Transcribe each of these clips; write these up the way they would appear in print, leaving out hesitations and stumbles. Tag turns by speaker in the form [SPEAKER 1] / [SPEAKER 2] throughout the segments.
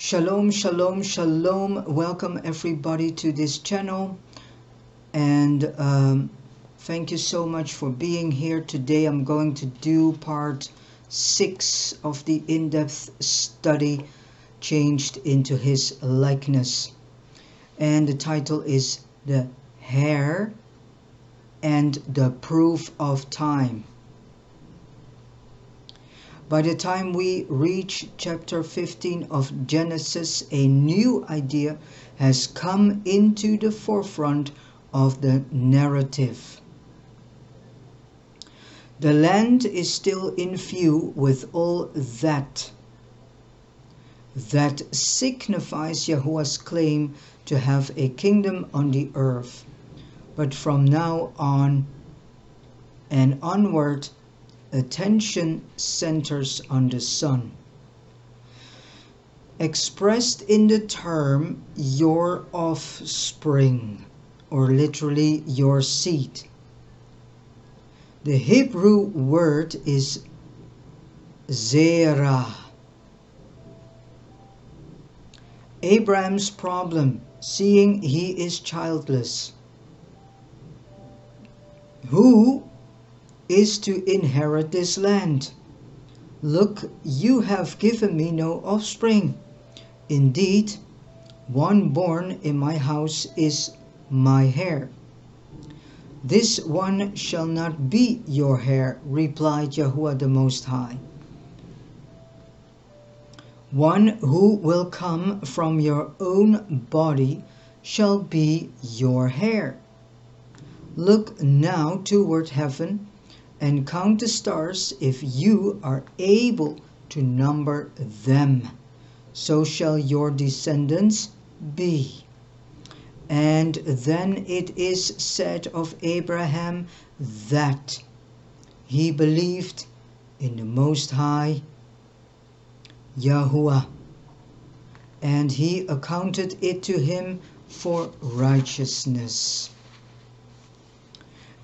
[SPEAKER 1] Shalom, shalom, shalom. Welcome everybody to this channel, and thank you so much for being here. Today I'm going to do part 6 of the in-depth study, Changed into His Likeness, and the title is The Heir and the Proof of Time. By the time we reach chapter 15 of Genesis, a new idea has come into the forefront of the narrative. The land is still in view with all that signifies Yahuwah's claim to have a kingdom on the earth. But from now on and onward, attention centers on the Son, expressed in the term your offspring, or literally your seed. The Hebrew word is zerah. Abraham's problem, seeing he is childless. Who is to inherit this land? Look, you have given me no offspring. Indeed, one born in my house is my heir. This one shall not be your heir, replied Yahuwah the Most High. One who will come from your own body shall be your heir. Look now toward heaven and count the stars if you are able to number them. So shall your descendants be. And then it is said of Abraham that he believed in the Most High, Yahuwah, and he accounted it to him for righteousness.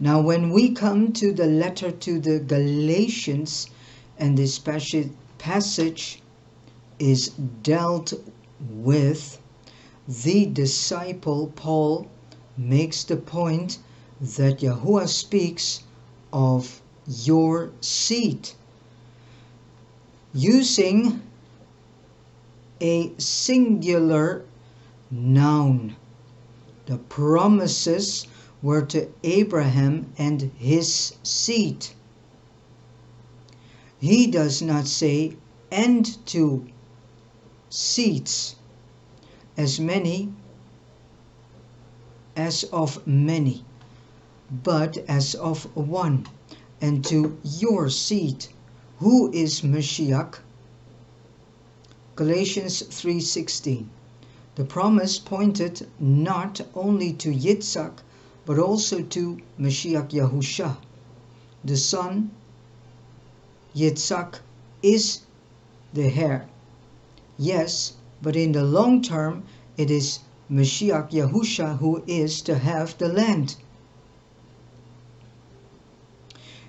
[SPEAKER 1] Now when we come to the letter to the Galatians, and this passage is dealt with, the disciple Paul makes the point that Yahuwah speaks of your seed, using a singular noun. The promises were to Abraham and his seed. He does not say and to seeds, as of many, but as of one, and to your seed, who is Mashiach. Galatians 3:16. The promise pointed not only to Yitzhak, but also to Mashiach Yahusha. The son, Yitzhak, is the heir. Yes, but in the long term, it is Mashiach Yahusha who is to have the land.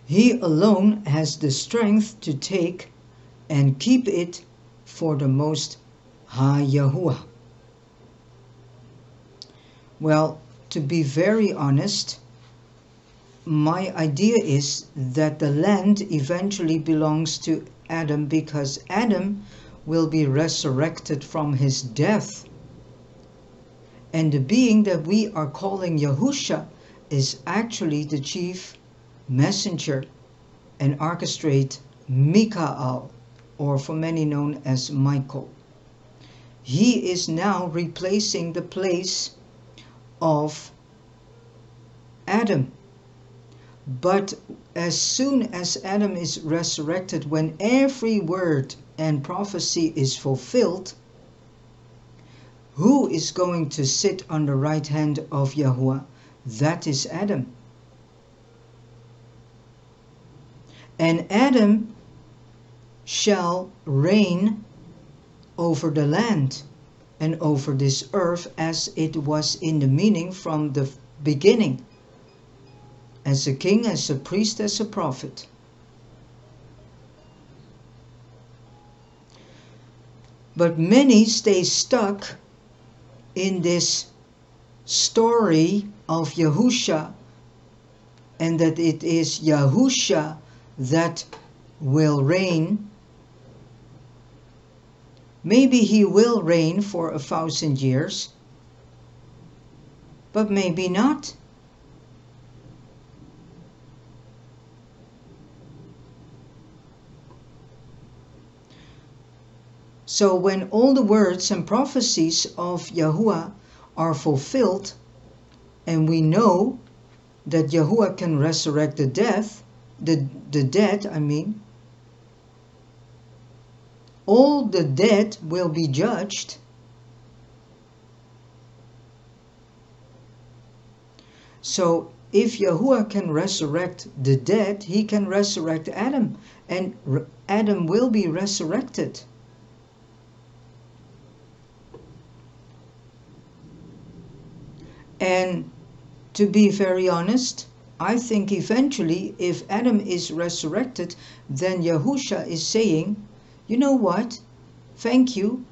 [SPEAKER 1] He alone has the strength to take and keep it for the Most High Yahuwah. Well, to be very honest, my idea is that the land eventually belongs to Adam, because Adam will be resurrected from his death. And the being that we are calling Yahusha is actually the chief messenger and archistrate Mikael, or for many known as Michael. He is now replacing the place of Adam. But as soon as Adam is resurrected, when every word and prophecy is fulfilled, who is going to sit on the right hand of Yahuwah? That is Adam. And Adam shall reign over the land and over this earth, as it was in the meaning from the beginning, as a king, as a priest, as a prophet. But many stay stuck in this story of Yahusha, and that it is Yahusha that will reign. Maybe he will reign for 1,000 years, but maybe not. So when all the words and prophecies of Yahuwah are fulfilled, and we know that Yahuwah can resurrect the dead, all the dead will be judged. So if Yahuwah can resurrect the dead, he can resurrect Adam, and Adam will be resurrected. And to be very honest, I think eventually if Adam is resurrected, then Yahusha is saying, you know what, thank you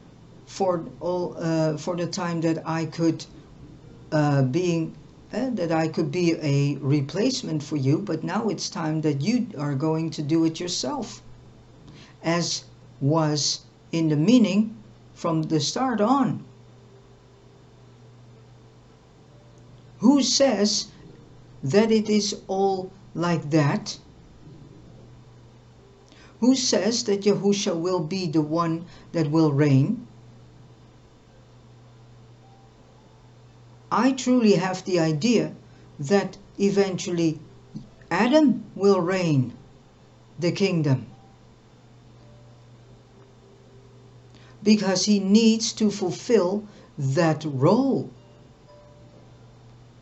[SPEAKER 1] for the time that I could be a replacement for you, but now it's time that you are going to do it yourself, as was in the meaning from the start on. Who says that it is all like that? Who says that Yahusha will be the one that will reign? I truly have the idea that eventually Adam will reign the kingdom, because he needs to fulfill that role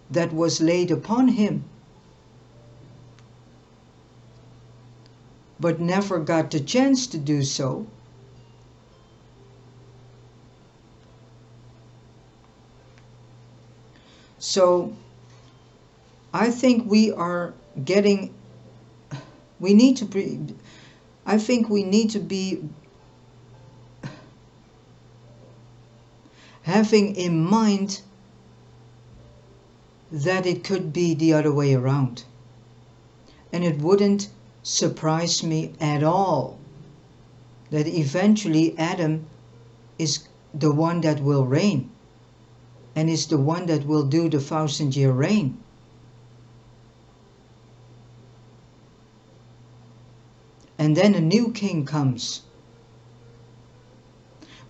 [SPEAKER 1] that was laid upon him, but never got the chance to do so. So I think we need to be having in mind that it could be the other way around. And it wouldn't surprise me at all that eventually Adam is the one that will reign, and is the one that will do the 1,000-year reign. And then a new king comes,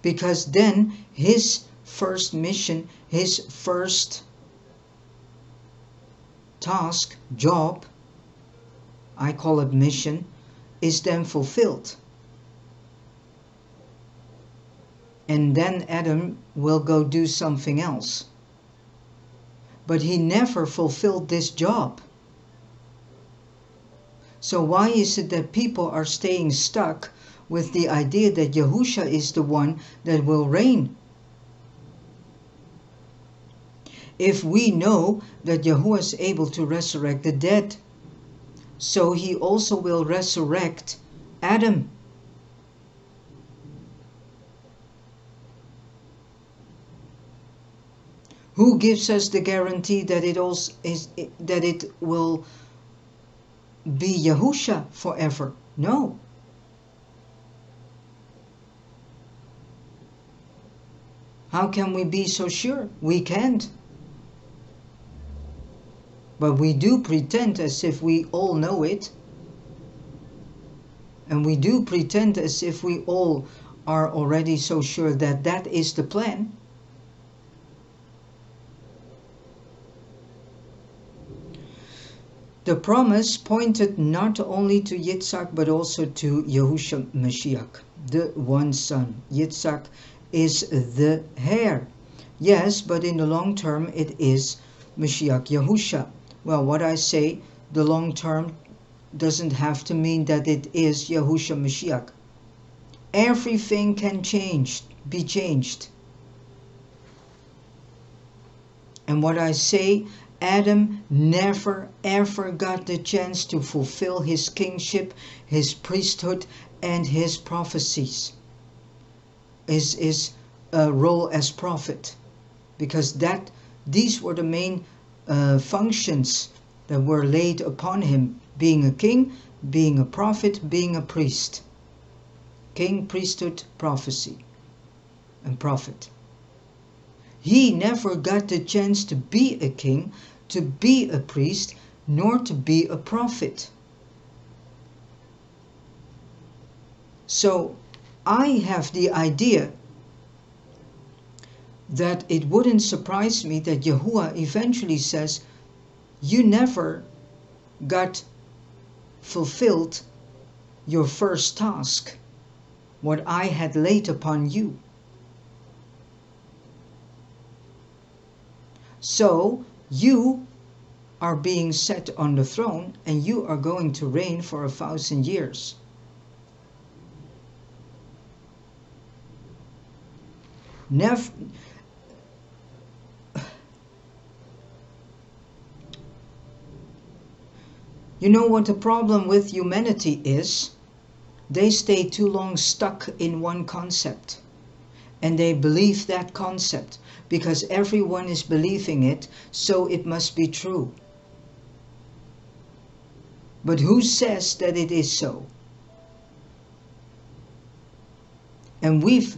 [SPEAKER 1] because then his first mission, his first task, job, I call it mission, is then fulfilled. And then Adam will go do something else. But he never fulfilled this job. So why is it that people are staying stuck with the idea that Yahusha is the one that will reign? If we know that Yahuwah is able to resurrect the dead, so he also will resurrect Adam. Who gives us the guarantee that it will be Yahusha forever? No. How can we be so sure? We can't. But we do pretend as if we all know it. And we do pretend as if we all are already so sure that that is the plan. The promise pointed not only to Yitzhak but also to Yahusha Mashiach, the one son. Yitzhak is the heir. Yes, but in the long term it is Mashiach Yahusha. Well, what I say, the long term doesn't have to mean that it is Yahusha Mashiach. Everything can be changed. And what I say, Adam never ever got the chance to fulfill his kingship, his priesthood, and his prophecies. his role as prophet, because these were the main functions that were laid upon him: being a king, being a prophet, being a priest. King, priesthood, prophecy, and prophet. He never got the chance to be a king, to be a priest, nor to be a prophet. So I have the idea that it wouldn't surprise me that Yahuwah eventually says, you never got fulfilled your first task, what I had laid upon you. So you are being set on the throne, and you are going to reign for 1,000 years. Never. You know what the problem with humanity is? They stay too long stuck in one concept. And they believe that concept because everyone is believing it, so it must be true. But who says that it is so? And we've,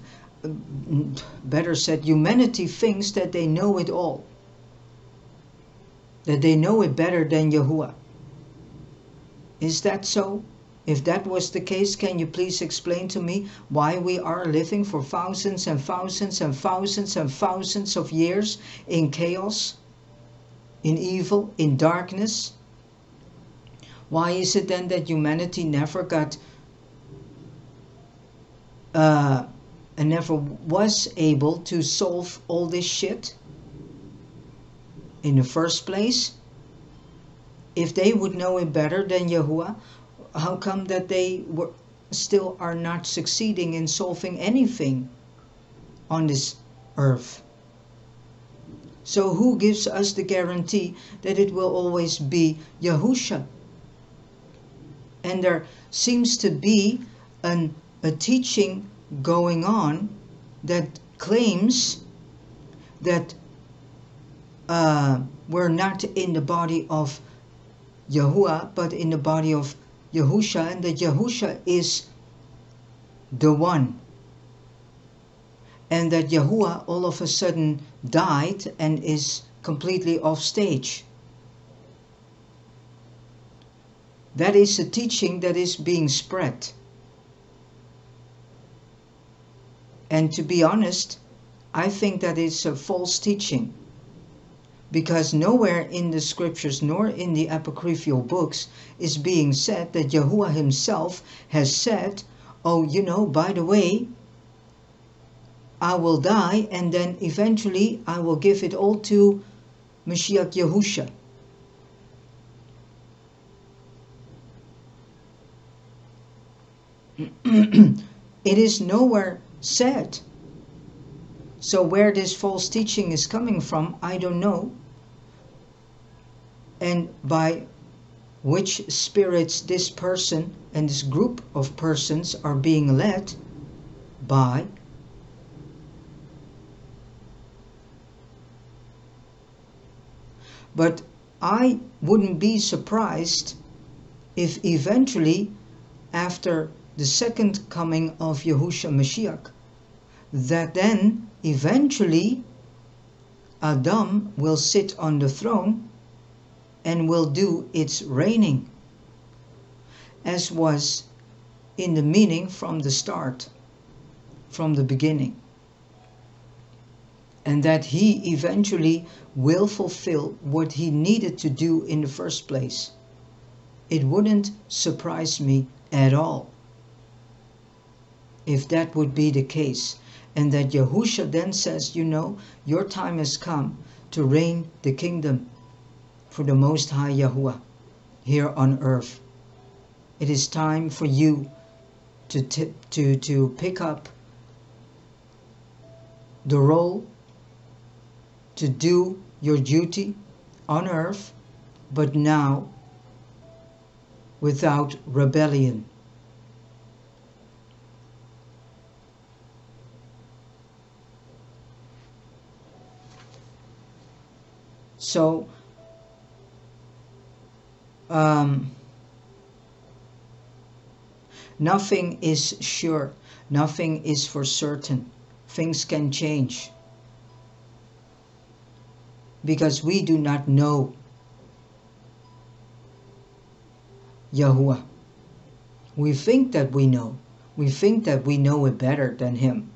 [SPEAKER 1] better said, humanity thinks that they know it all. That they know it better than Yahuwah. Is that so? If that was the case, can you please explain to me why we are living for thousands and thousands and thousands and thousands of years in chaos, in evil, in darkness? Why is it then that humanity never got and never was able to solve all this shit in the first place? If they would know it better than Yahuwah, how come that they still are not succeeding in solving anything on this earth? So who gives us the guarantee that it will always be Yahusha? And there seems to be a teaching going on that claims that we're not in the body of Yahuwah, but in the body of Yahusha, and that Yahusha is the one. And that Yahuwah all of a sudden died and is completely off stage. That is a teaching that is being spread. And to be honest, I think that it's a false teaching. Because nowhere in the scriptures nor in the apocryphal books is being said that Yahuwah himself has said, oh, you know, by the way, I will die and then eventually I will give it all to Mashiach Yahusha. It is nowhere said. So where this false teaching is coming from, I don't know. And by which spirits this person and this group of persons are being led by. But I wouldn't be surprised if eventually, after the second coming of Yahushua Mashiach, that then eventually Adam will sit on the throne and will do its reigning, as was in the meaning from the start, from the beginning. And that he eventually will fulfill what he needed to do in the first place. It wouldn't surprise me at all if that would be the case. And that Yahusha then says, you know, your time has come to reign the kingdom for the Most High Yahuwah here on earth. It is time for you to pick up the role, to do your duty on earth, but now without rebellion. So nothing is sure, nothing is for certain. Things can change because we do not know Yahuwah. We think that we know. We think that we know it better than Him.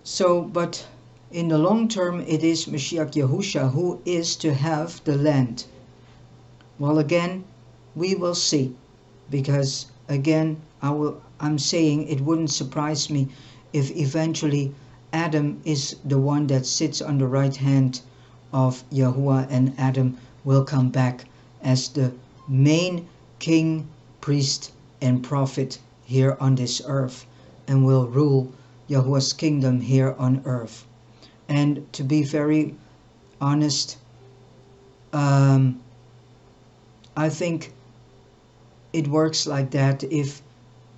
[SPEAKER 1] So, but in the long term, it is Mashiach Yahusha who is to have the land. Well, again, we will see, because again, I'm saying it wouldn't surprise me if eventually Adam is the one that sits on the right hand of Yahuwah, and Adam will come back as the main king, priest, and prophet here on this earth, and will rule Yahuwah's kingdom here on earth. And to be very honest, I think it works like that. If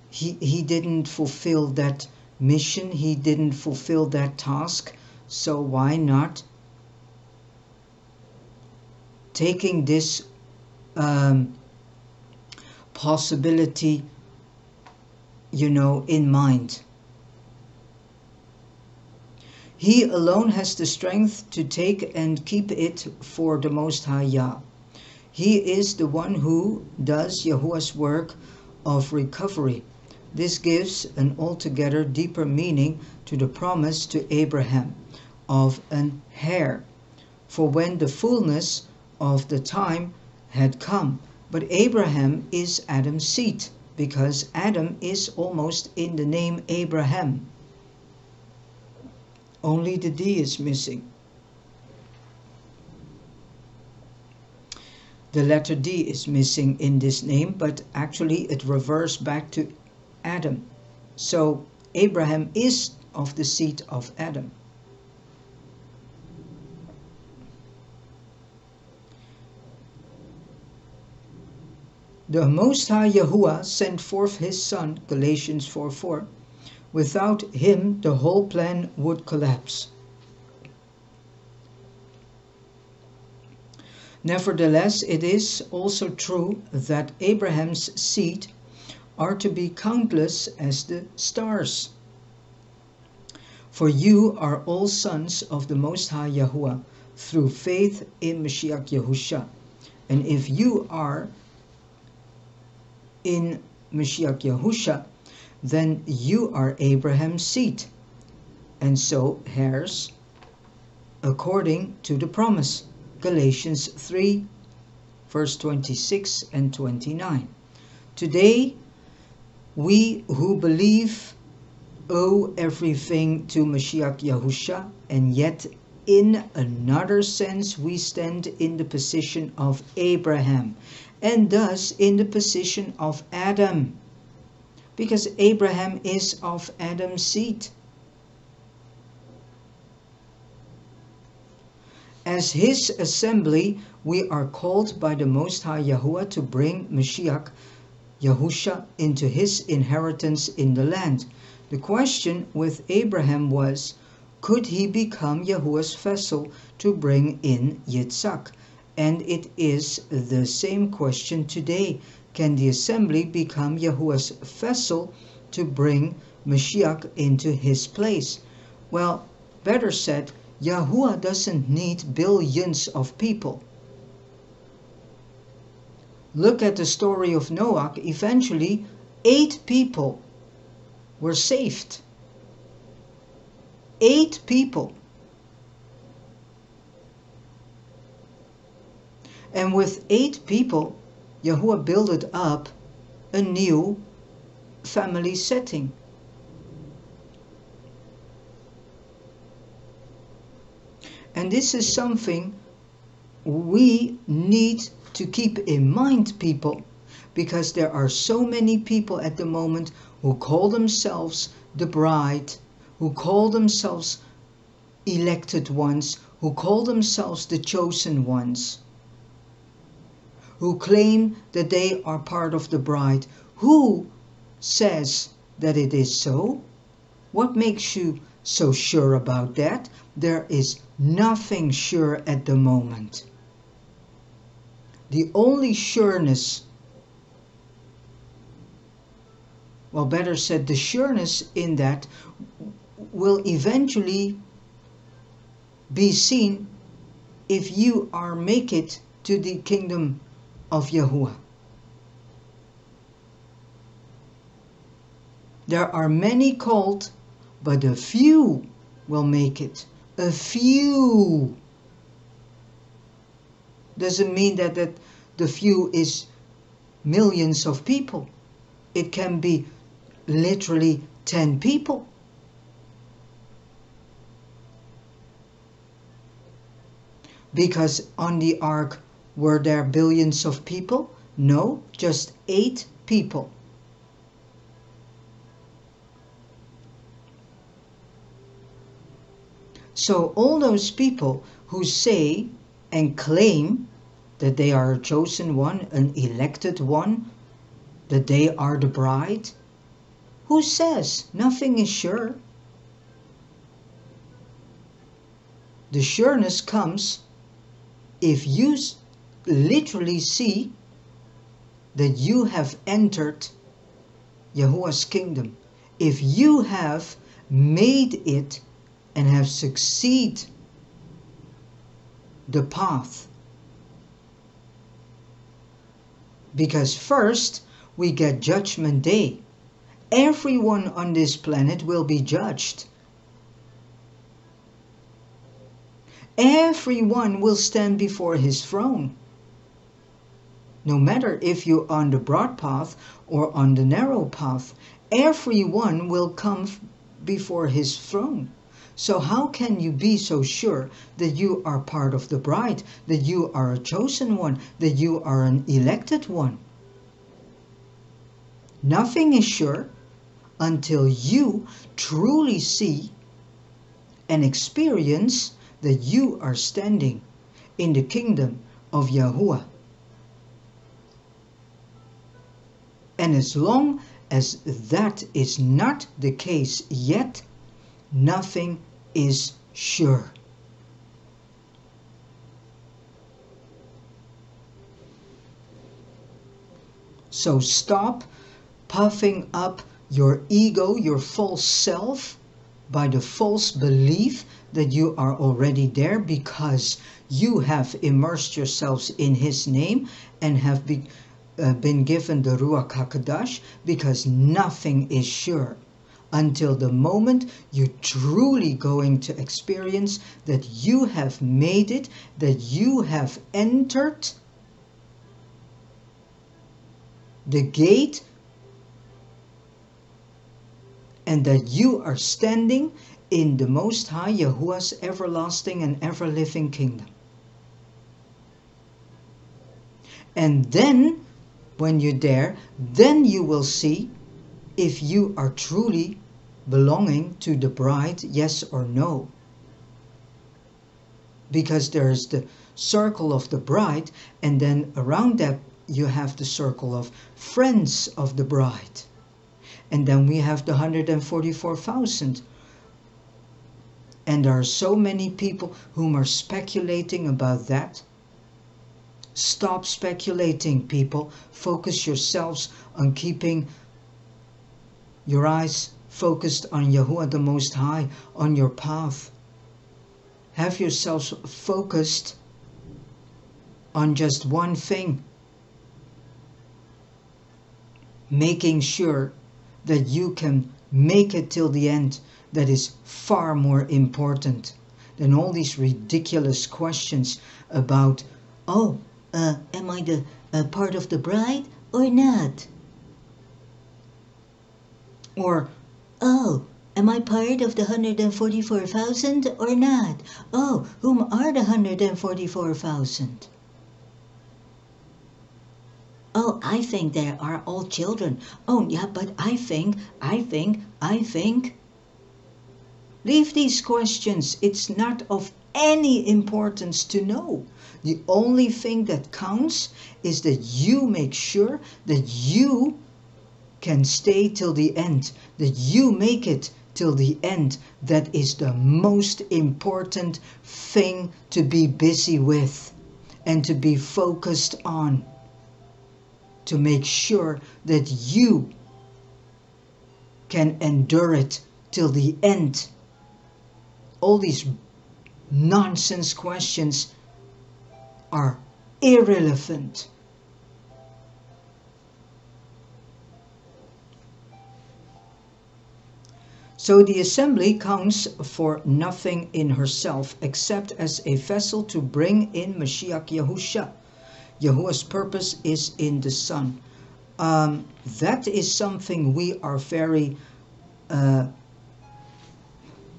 [SPEAKER 1] he didn't fulfill that mission, he didn't fulfill that task, so why not taking this possibility, in mind? He alone has the strength to take and keep it for the Most High Yah. He is the one who does Yahuwah's work of recovery. This gives an altogether deeper meaning to the promise to Abraham of an Heir, for when the fullness of the time had come. But Abraham is Adam's seed, because Adam is almost in the name Abraham. Only the D is missing. The letter D is missing in this name, but actually it reverts back to Adam. So Abraham is of the seed of Adam. The Most High Yahuwah sent forth His Son, Galatians 4:4. Without Him, the whole plan would collapse. Nevertheless, it is also true that Abraham's seed are to be countless as the stars. For you are all sons of the Most High Yahuwah through faith in Mashiach Yahusha. And if you are in Mashiach Yahusha, then you are Abraham's seed, and so heirs according to the promise. Galatians 3, verse 26 and 29. Today, we who believe owe everything to Mashiach Yahusha, and yet in another sense we stand in the position of Abraham, and thus in the position of Adam, because Abraham is of Adam's seed. As his assembly, we are called by the Most High Yahuwah to bring Mashiach Yahusha into his inheritance in the land. The question with Abraham was, could he become Yahuwah's vessel to bring in Yitzhak? And it is the same question today. Can the assembly become Yahuwah's vessel to bring Mashiach into his place? Well, better said, Yahuwah doesn't need billions of people. Look at the story of Noah. Eventually, 8 people were saved. 8 people. And with 8 people, Yahuwah built up a new family setting. And this is something we need to keep in mind, people, because there are so many people at the moment who call themselves the bride, who call themselves elected ones, who call themselves the chosen ones, who claim that they are part of the bride. Who says that it is so? What makes you so sure about that? There is nothing sure at the moment. The only sureness, well, better said, the sureness in that will eventually be seen if you are make it to the kingdom of Yahuwah. There are many called, but a few will make it. A few. Doesn't mean that the few is millions of people. It can be literally 10 people. Because on the ark, were there billions of people? No, just 8 people. So all those people who say and claim that they are a chosen one, an elected one, that they are the bride, who says? Nothing is sure. The sureness comes if you literally see that you have entered Yahuwah's kingdom. If you have made it and have succeeded the path. Because first we get judgment day. Everyone on this planet will be judged. Everyone will stand before his throne. No matter if you're on the broad path or on the narrow path, everyone will come before his throne. So how can you be so sure that you are part of the bride, that you are a chosen one, that you are an elected one? Nothing is sure until you truly see and experience that you are standing in the kingdom of Yahuwah. And as long as that is not the case yet, nothing is sure. So stop puffing up your ego, your false self, by the false belief that you are already there because you have immersed yourselves in His name and have been given the Ruach HaKodesh, because nothing is sure until the moment you're truly going to experience that you have made it, that you have entered the gate, and that you are standing in the Most High Yahuwah's everlasting and ever-living kingdom. And then, when you're there, then you will see if you are truly belonging to the bride, yes or no. Because there's the circle of the bride, and then around that you have the circle of friends of the bride. And then we have the 144,000. And there are so many people whom are speculating about that. Stop speculating, people. Focus yourselves on keeping your eyes focused on Yahuwah the Most High, on your path. Have yourselves focused on just one thing. Making sure that you can make it till the end. That is far more important than all these ridiculous questions about, oh, am I the part of the bride or not? Or, oh, am I part of the 144,000 or not? Oh, whom are the 144,000? Oh, I think they are all children. Oh, yeah, but I think. Leave these questions. It's not of any importance to know. The only thing that counts is that you make sure that you can stay till the end, that you make it till the end. That is the most important thing to be busy with and to be focused on, to make sure that you can endure it till the end. All these nonsense questions are irrelevant. So the assembly counts for nothing in herself except as a vessel to bring in Mashiach Yahusha. Yahuwah's purpose is in the Son. That is something we are very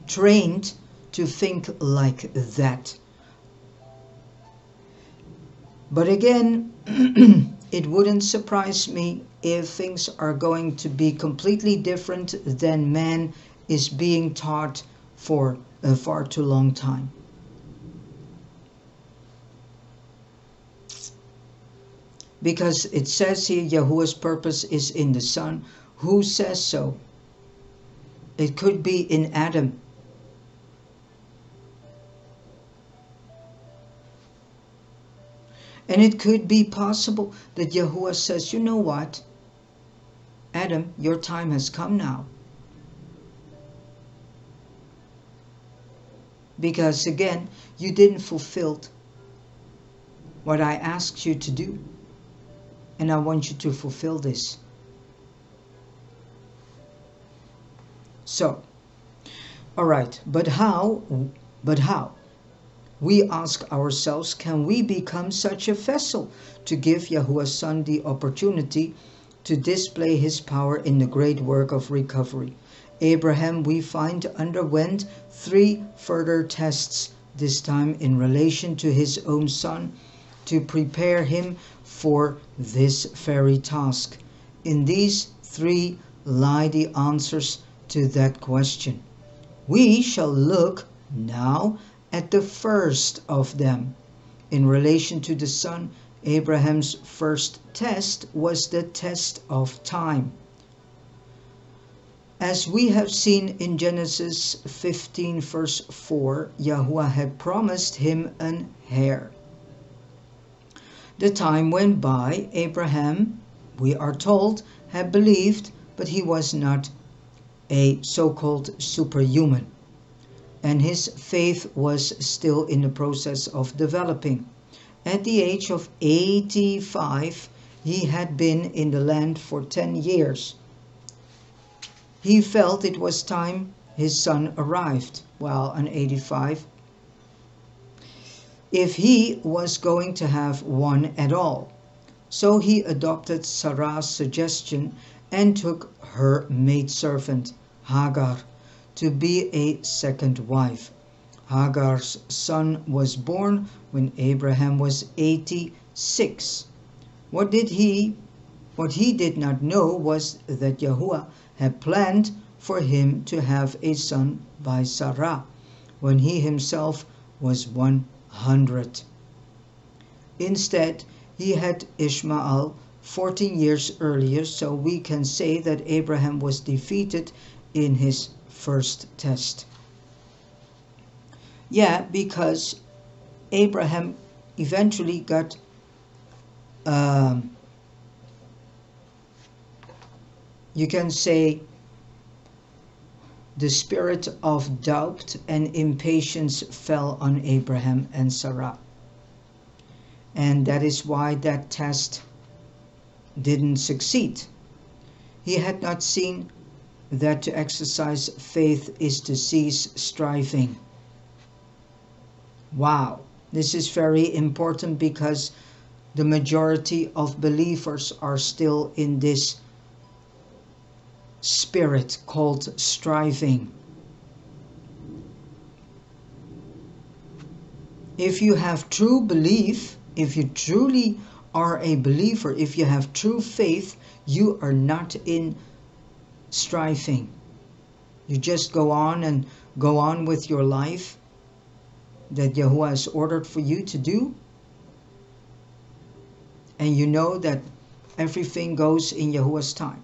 [SPEAKER 1] trained to think like that. But again, it wouldn't surprise me if things are going to be completely different than man is being taught for a far too long time. Because it says here, Yahuwah's purpose is in the Son. Who says so? It could be in Adam. And it could be possible that Yahuwah says, you know what, Adam, your time has come now. Because again, you didn't fulfill what I asked you to do. And I want you to fulfill this. So, all right, but how? We ask ourselves, can we become such a vessel to give Yahuwah's Son the opportunity to display his power in the great work of recovery? Abraham, we find, underwent 3 further tests, this time in relation to his own son, to prepare him for this very task. In these 3 lie the answers to that question. We shall look now at the first of them. In relation to the Son, Abraham's first test was the test of time. As we have seen in Genesis 15 verse 4, Yahuwah had promised him an heir. The time went by. Abraham, we are told, had believed, but he was not a so-called superhuman. And his faith was still in the process of developing. At the age of 85, he had been in the land for 10 years. He felt it was time his son arrived, while on 85, if he was going to have one at all. So he adopted Sarah's suggestion and took her maidservant, Hagar, to be a second wife. Hagar's son was born when Abraham was 86. What he did not know was that Yahuwah had planned for him to have a son by Sarah when he himself was 100. Instead, he had Ishmael 14 years earlier, so we can say that Abraham was defeated in his first test. Yeah, because Abraham eventually got you can say the spirit of doubt and impatience fell on Abraham and Sarah. And that is why that test didn't succeed. He had not seen that to exercise faith is to cease striving. Wow, this is very important because the majority of believers are still in this spirit called striving. If you have true belief, if you truly are a believer, if you have true faith, you are not in striving. You just go on and go on with your life. that Yahuwah has ordered for you to do, and you know that everything goes in Yahuwah's time.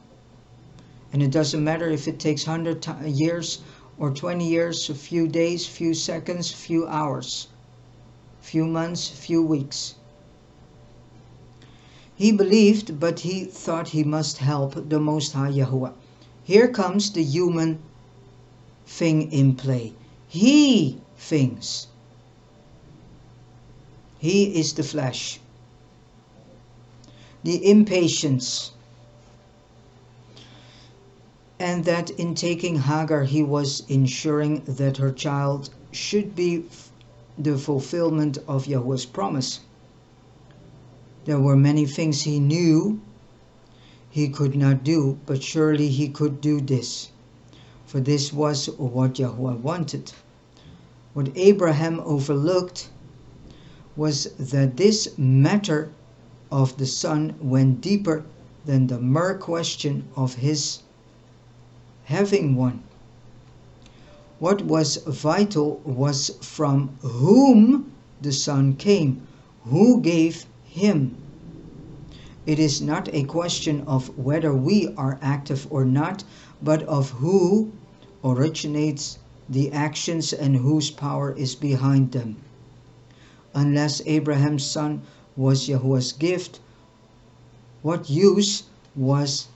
[SPEAKER 1] And it doesn't matter if it takes 100 years or 20 years, a few days, few seconds, few hours, few months, few weeks. He believed, but he thought he must help the Most High Yahuwah. Here comes the human thing in play. He thinks. He is the flesh. The impatience. And that in taking Hagar, he was ensuring that her child should be the fulfillment of Yahuwah's promise. There were many things he knew he could not do, but surely he could do this. For this was what Yahuwah wanted. What Abraham overlooked was that this matter of the son went deeper than the mere question of his having one. What was vital was from whom the son came, who gave him. It is not a question of whether we are active or not, but of who originates the actions and whose power is behind them. Unless Abraham's son was Yahuwah's gift, what use was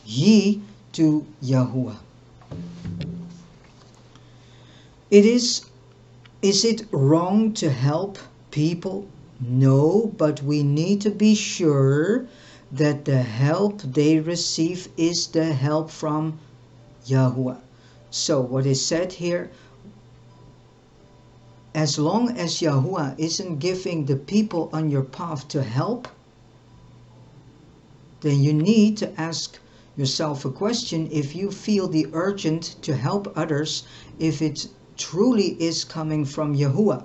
[SPEAKER 1] he to Yahuwah? Is it wrong to help people? No, but we need to be sure that the help they receive is the help from Yahuwah. So what is said here, as long as Yahuwah isn't giving the people on your path to help, then you need to ask yourself a question if you feel the urgent to help others, if it truly is coming from Yahuwah.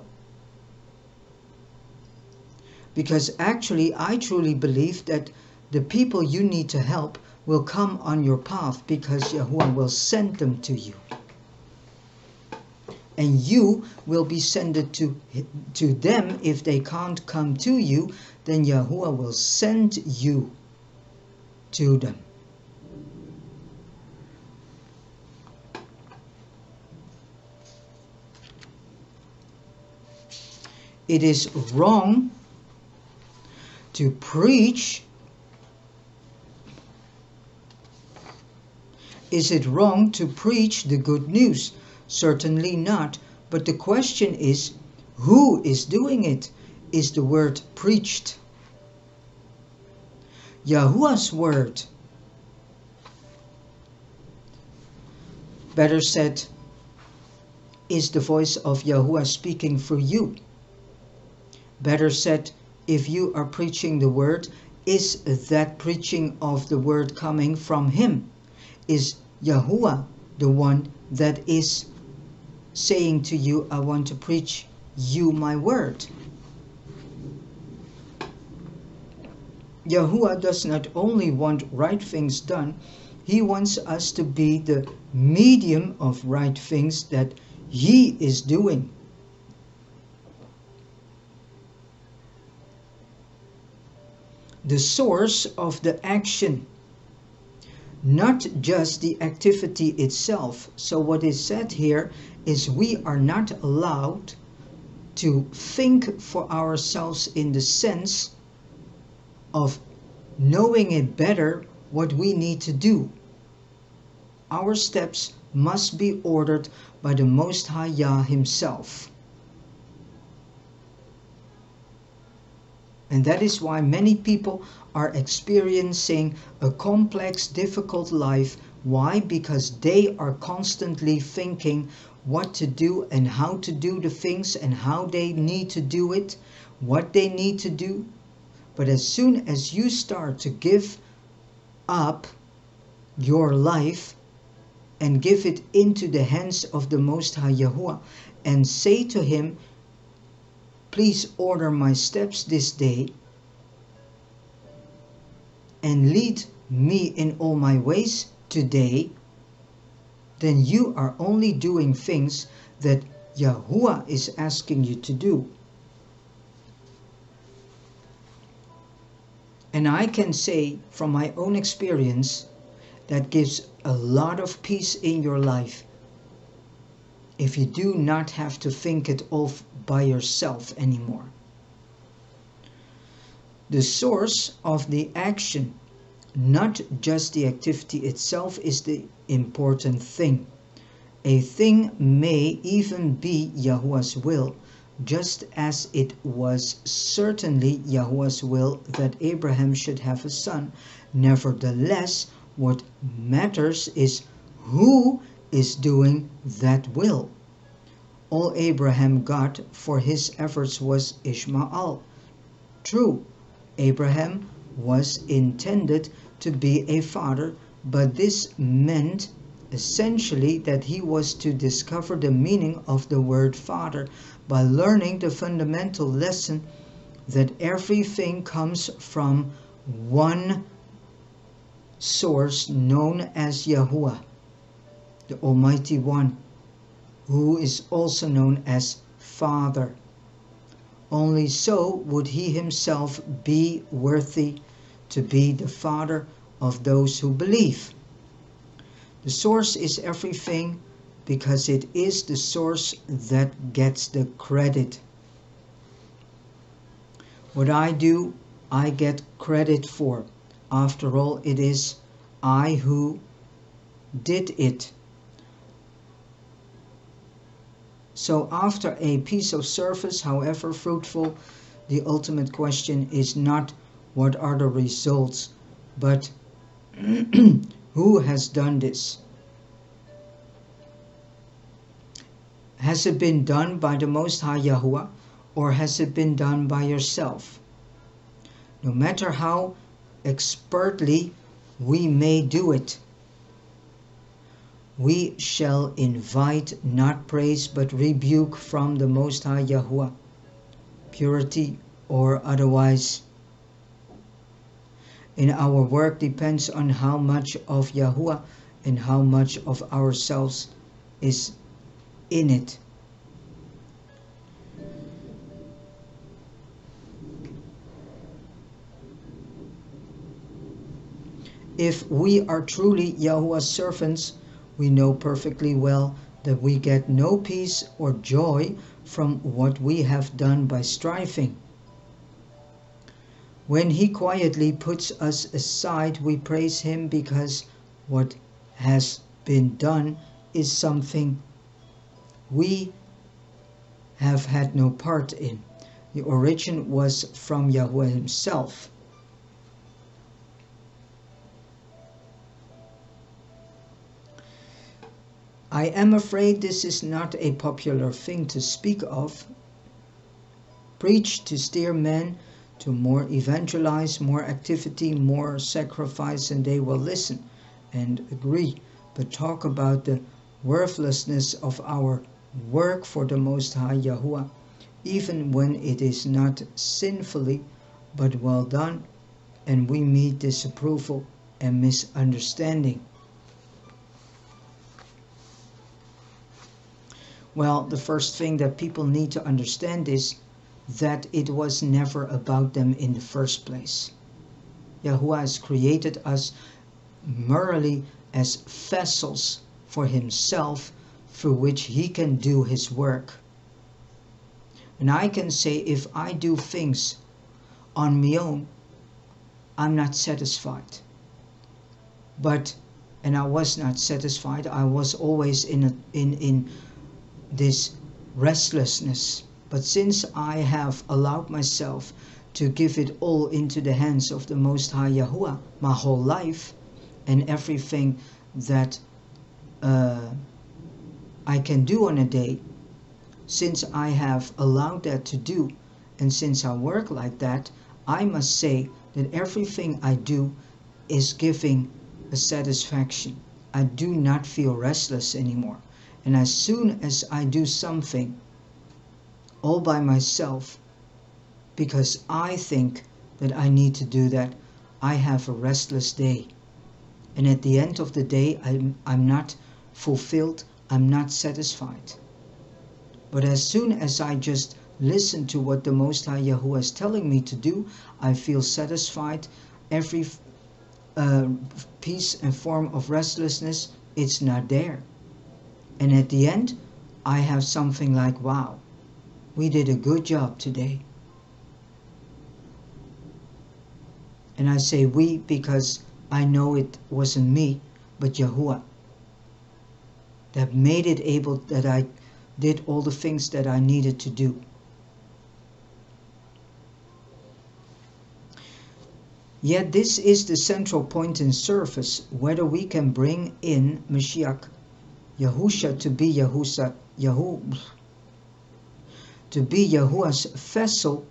[SPEAKER 1] Because actually, I truly believe that the people you need to help will come on your path because Yahuwah will send them to you. And you will be sent to them. If they can't come to you, then Yahuwah will send you to them. It is wrong to preach. Is it wrong to preach the good news? Certainly not. But the question is, who is doing it? Is the word preached? Yahuwah's word. Better said, is the voice of Yahuwah speaking for you? Better said, if you are preaching the word, is that preaching of the word coming from him? Is Yahuwah the one that is saying to you, I want to preach you my word? Yahuwah does not only want right things done, he wants us to be the medium of right things that he is doing. The source of the action, not just the activity itself. So what is said here is we are not allowed to think for ourselves in the sense of knowing it better what we need to do. Our steps must be ordered by the Most High Yah himself. And that is why many people are experiencing a complex, difficult life. Why? Because they are constantly thinking what to do and how to do the things and how they need to do it, what they need to do. But as soon as you start to give up your life and give it into the hands of the Most High Yahuwah and say to him, please order my steps this day and lead me in all my ways today, then you are only doing things that Yahuwah is asking you to do. And I can say from my own experience, that gives a lot of peace in your life if you do not have to think it off by yourself anymore. The source of the action, not just the activity itself, is the important thing. A thing may even be Yahuwah's will, just as it was certainly Yahuwah's will that Abraham should have a son. Nevertheless, what matters is who is doing that will. All Abraham got for his efforts was Ishmael. True, Abraham was intended to be a father, but this meant essentially that he was to discover the meaning of the word father by learning the fundamental lesson that everything comes from one source known as Yahuwah, the Almighty One, who is also known as Father. Only so would he himself be worthy to be the father of those who believe. The source is everything because it is the source that gets the credit. What I do, I get credit for. After all, it is I who did it. So after a piece of service, however fruitful, the ultimate question is not what are the results, but who has done this? Has it been done by the Most High Yahuwah, or has it been done by yourself? No matter how expertly we may do it, we shall invite not praise but rebuke from the Most High Yahuwah, purity or otherwise. In our work depends on how much of Yahuwah and how much of ourselves is in it. If we are truly Yahuwah's servants, we know perfectly well that we get no peace or joy from what we have done by striving. When he quietly puts us aside, we praise him because what has been done is something we have had no part in. The origin was from Yahuwah himself. I am afraid this is not a popular thing to speak of. Preach to steer men to more evangelize, more activity, more sacrifice, and they will listen and agree. But talk about the worthlessness of our work for the Most High Yahuwah, even when it is not sinfully, but well done, and we meet disapproval and misunderstanding. Well, the first thing that people need to understand is that it was never about them in the first place. Yahuwah has created us merely as vessels for himself through which he can do his work. And I can say if I do things on my own, I'm not satisfied. And I was not satisfied. I was always in this restlessness. But since I have allowed myself to give it all into the hands of the Most High Yahuwah, my whole life and everything that I can do on a day, since I have allowed that to do, and since I work like that, I must say that everything I do is giving a satisfaction. I do not feel restless anymore. And as soon as I do something all by myself, because I think that I need to do that, I have a restless day. And at the end of the day, I'm not fulfilled, I'm not satisfied. But as soon as I just listen to what the Most High Yahuwah is telling me to do, I feel satisfied. Every piece and form of restlessness, it's not there. And at the end, I have something like, wow, we did a good job today. And I say we because I know it wasn't me, but Yahuwah that made it able that I did all the things that I needed to do. Yet this is the central point in service, whether we can bring in Mashiach, Yahusha, to be Yahuwah's vessel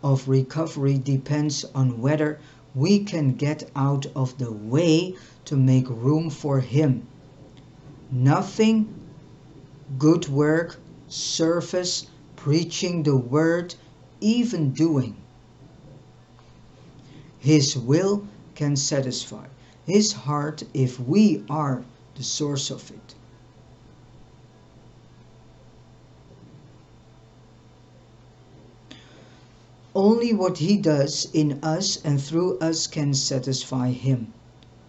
[SPEAKER 1] of recovery depends on whether we can get out of the way to make room for Him. Nothing, good work, service, preaching the word, even doing His will can satisfy His heart if we are the source of it. Only what He does in us and through us can satisfy Him.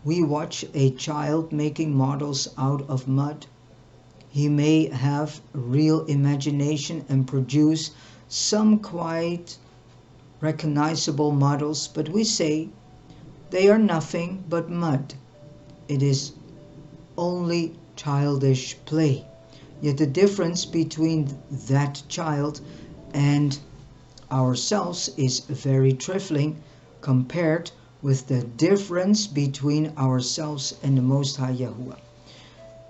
[SPEAKER 1] We watch a child making models out of mud. He may have real imagination and produce some quite recognizable models, but we say they are nothing but mud. It is only childish play. Yet the difference between that child and ourselves is very trifling compared with the difference between ourselves and the Most High Yahuwah.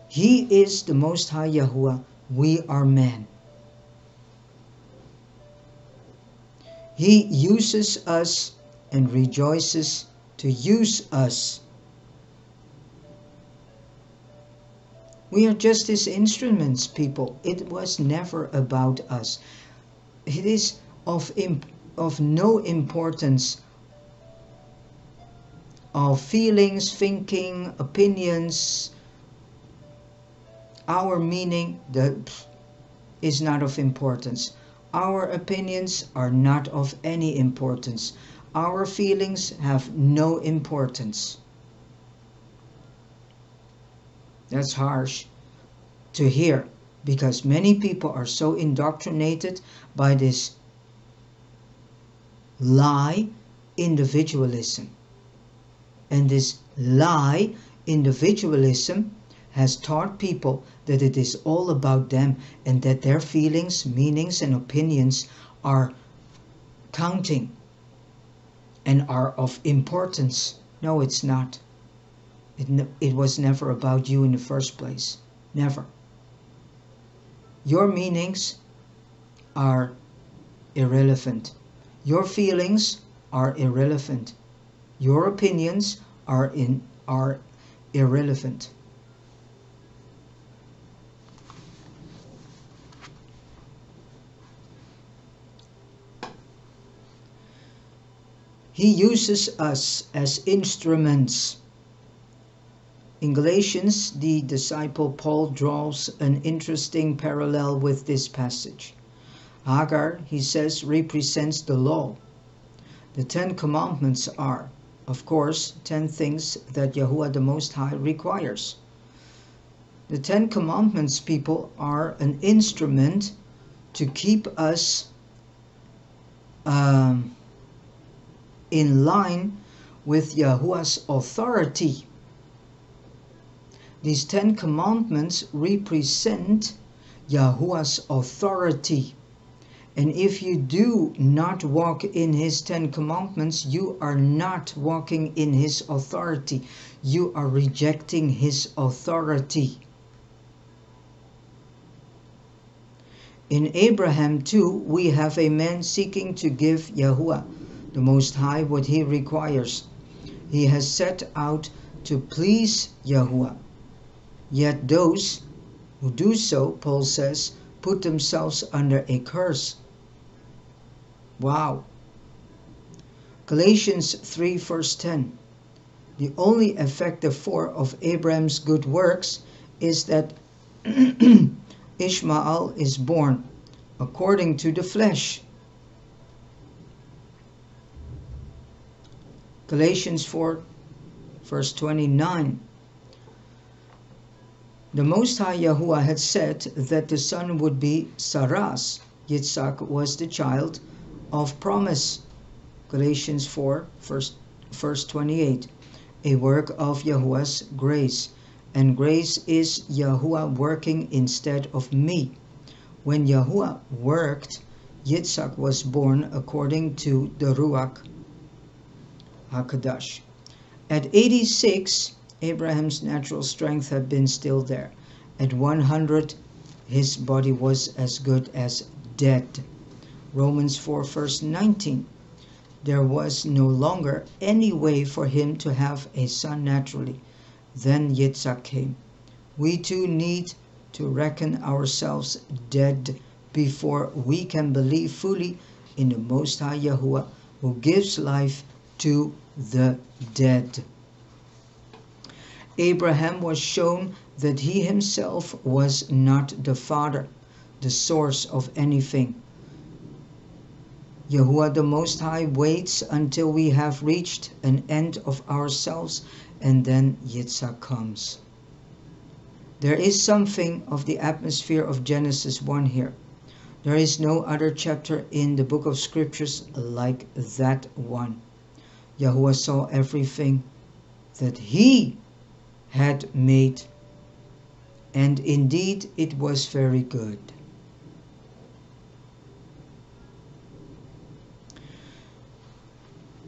[SPEAKER 1] He is the Most High Yahuwah, we are man. He uses us and rejoices to use us. We are just His instruments, people. It was never about us. It is of no importance of feelings, thinking, opinions. Our meaning is not of importance. Our opinions are not of any importance. Our feelings have no importance. That's harsh to hear, because many people are so indoctrinated by this lie individualism. And this lie individualism has taught people that it is all about them and that their feelings, meanings and opinions are counting and are of importance. No, it's not. It was never about you in the first place. Never. Your meanings are irrelevant. Your feelings are irrelevant. Your opinions are irrelevant. He uses us as instruments. In Galatians, the disciple Paul draws an interesting parallel with this passage. Hagar, he says, represents the law. The 10 Commandments are, of course, 10 things that Yahuwah the Most High requires. The 10 Commandments, people, are an instrument to keep us in line with Yahuwah's authority. These 10 Commandments represent Yahuwah's authority. And if you do not walk in His 10 Commandments, you are not walking in His authority. You are rejecting His authority. In Abraham too, we have a man seeking to give Yahuwah the Most High what He requires. He has set out to please Yahuwah. Yet those who do so, Paul says, put themselves under a curse. Wow. Galatians 3 verse 10. The only effective form of Abraham's good works is that Ishmael is born. according to the flesh. Galatians 4 verse 29. The Most High Yahuwah had said that the son would be Saras. Yitzhak was the child of promise. Galatians 4 verse 28. A work of Yahuwah's grace. And grace is Yahuwah working instead of me. When Yahuwah worked, Yitzhak was born according to the Ruach HaKadosh. At 86, Abraham's natural strength had been still there. At 100, his body was as good as dead. Romans 4 verse 19. There was no longer any way for him to have a son naturally. Then Yitzhak came. We too need to reckon ourselves dead before we can believe fully in the Most High Yahuwah, who gives life to the dead. Abraham was shown that he himself was not the father, the source of anything. Yahuwah the Most High waits until we have reached an end of ourselves, and then Yitzhak comes. There is something of the atmosphere of Genesis 1 here. There is no other chapter in the book of scriptures like that one. Yahuwah saw everything that he had made, and indeed it was very good.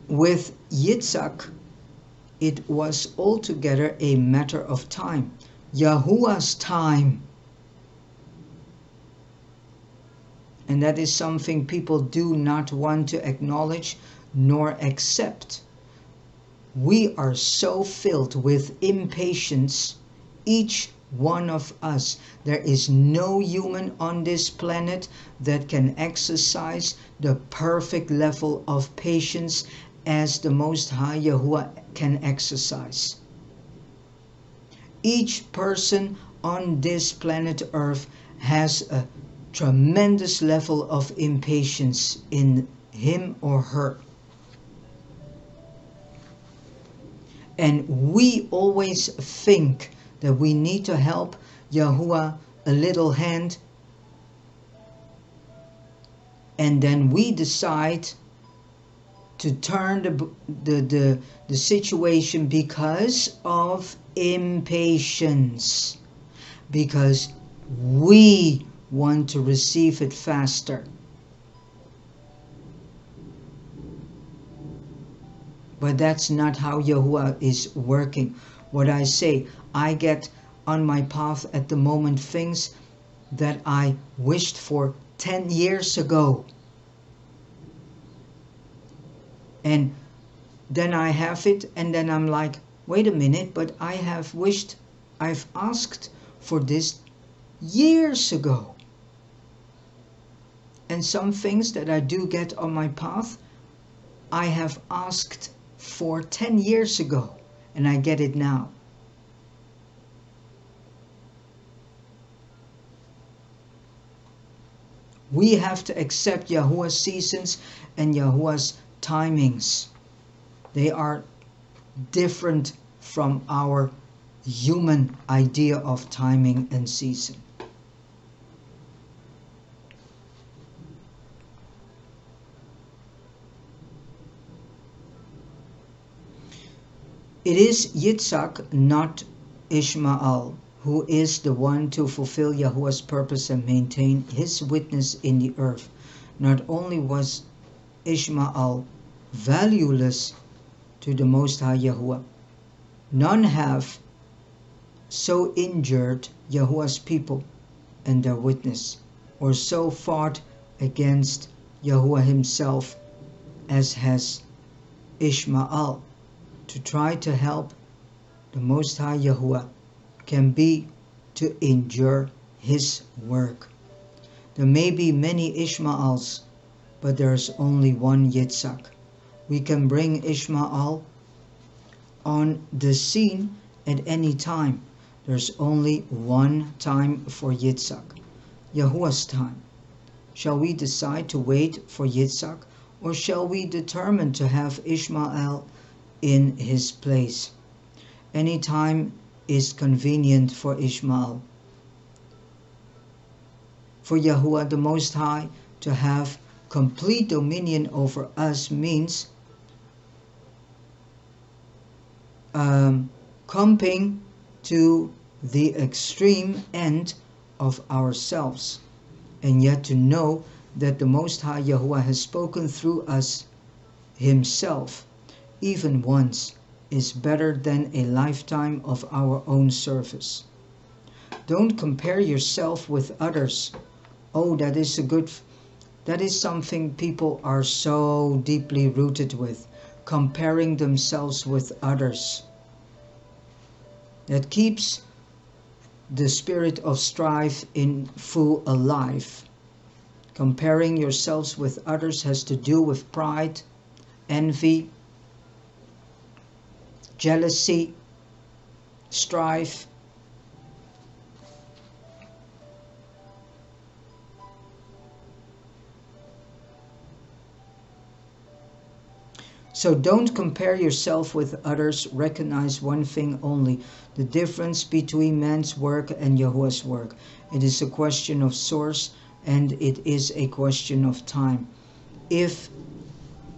[SPEAKER 1] With Yitzhak, it was altogether a matter of time. Yahuwah's time. And that is something people do not want to acknowledge nor accept. We are so filled with impatience, each one of us. There is no human on this planet that can exercise the perfect level of patience as the Most High Yahuwah can exercise. Each person on this planet Earth has a tremendous level of impatience in him or her. And we always think that we need to help Yahuwah a little hand, and then we decide to turn the situation because of impatience, because we want to receive it faster. But that's not how Yahuwah is working. What I say, I get on my path at the moment things that I wished for 10 years ago. And then I have it, and then I'm like, wait a minute, but I've asked for this years ago. And some things that I do get on my path, I have asked for 10 years ago, and I get it now. We have to accept Yahuwah's seasons and Yahuwah's timings. They are different from our human idea of timing and season. It is Yitzhak, not Ishmael, who is the one to fulfill Yahuwah's purpose and maintain his witness in the earth. Not only was Ishmael valueless to the Most High Yahuwah, none have so injured Yahuwah's people and their witness, or so fought against Yahuwah himself as has Ishmael. To try to help the Most High Yahuwah can be to endure his work. There may be many Ishmaels, but there is only one Yitzhak. We can bring Ishmael on the scene at any time. There's only one time for Yitzhak, Yahuwah's time. Shall we decide to wait for Yitzhak, or shall we determine to have Ishmael in his place? Any time is convenient for Ishmael. For Yahuwah the Most High to have complete dominion over us means coming to the extreme end of ourselves, and yet to know that the Most High Yahuwah has spoken through us himself, even once, is better than a lifetime of our own service. Don't compare yourself with others. Oh, that is something people are so deeply rooted with, comparing themselves with others. That keeps the spirit of strife in full alive. Comparing yourselves with others has to do with pride, envy, jealousy, strife. So don't compare yourself with others. Recognize one thing only: the difference between man's work and Yahuwah's work. It is a question of source, and it is a question of time. If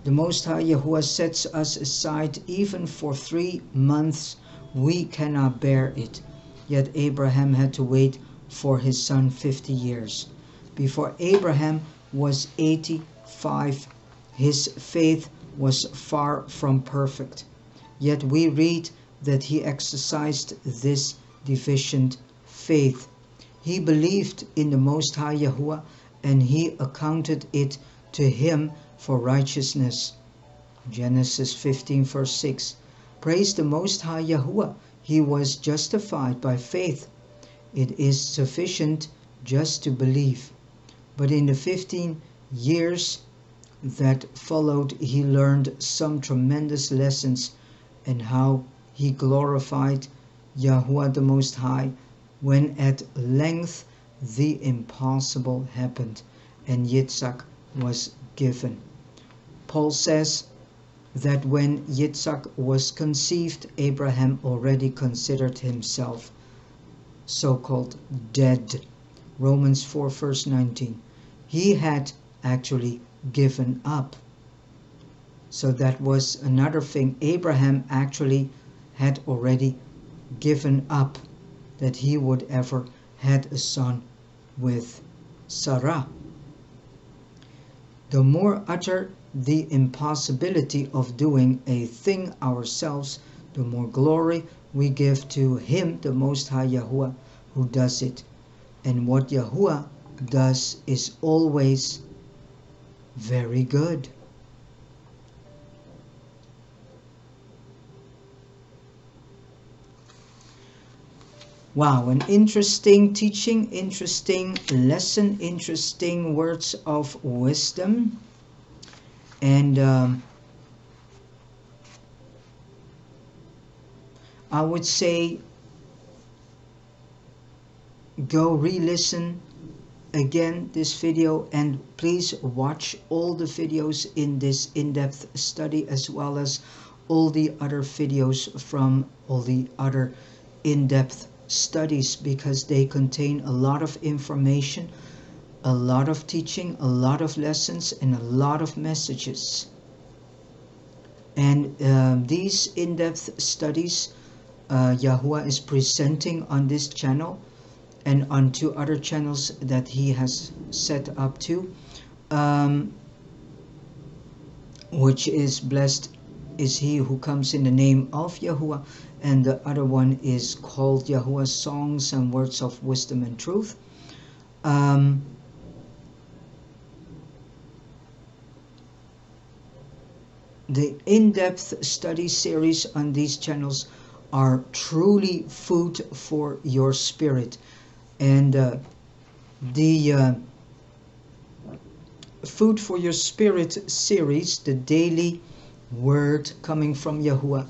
[SPEAKER 1] the Most High Yahuwah sets us aside even for 3 months, we cannot bear it. Yet Abraham had to wait for his son 50 years. Before Abraham was 85, his faith was far from perfect. Yet we read that he exercised this deficient faith. He believed in the Most High Yahuwah, and he accounted it to him for righteousness. Genesis 15 verse 6. Praise the Most High Yahuwah. He was justified by faith. It is sufficient just to believe. But in the 15 years that followed, he learned some tremendous lessons, and how he glorified Yahuwah the Most High when at length the impossible happened and Yitzhak was given. Paul says that when Yitzhak was conceived, Abraham already considered himself so-called dead. Romans 4 verse 19. He had actually given up. So that was another thing. Abraham actually had already given up that he would ever had a son with Sarah. The more utter the impossibility of doing a thing ourselves, the more glory we give to him, the Most High Yahuwah, who does it. And what Yahuwah does is always very good. Wow, an interesting teaching, interesting lesson, interesting words of wisdom. And I would say go re-listen again this video, and please watch all the videos in this in-depth study, as well as all the other videos from all the other in-depth studies, because they contain a lot of information, a lot of teaching, a lot of lessons, and a lot of messages. And these in-depth studies Yahuwah is presenting on this channel and on 2 other channels that he has set up too, which is blessed is he who comes in the name of Yahuwah, and the other one is called Yahuwah's Songs and Words of Wisdom and Truth. The in-depth study series on these channels are truly food for your spirit. And the Food for Your Spirit series, the daily word coming from Yahuwah,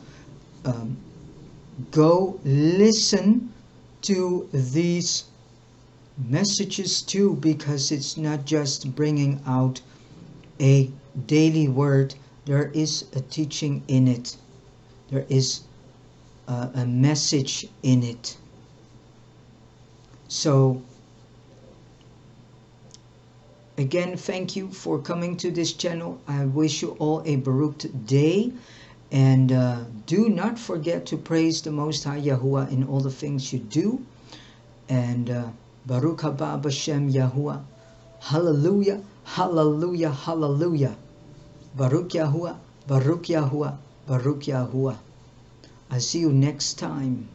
[SPEAKER 1] go listen to these messages too, because it's not just bringing out a daily word. There is a teaching in it. There is a message in it. So again, thank you for coming to this channel. I wish you all a Baruch day. And do not forget to praise the Most High Yahuwah in all the things you do. And Baruch haba b'shem Yahuwah. Hallelujah, hallelujah, hallelujah. Baruch Yahuwah, Baruch Yahuwah, Baruch Yahuwah. I'll see you next time.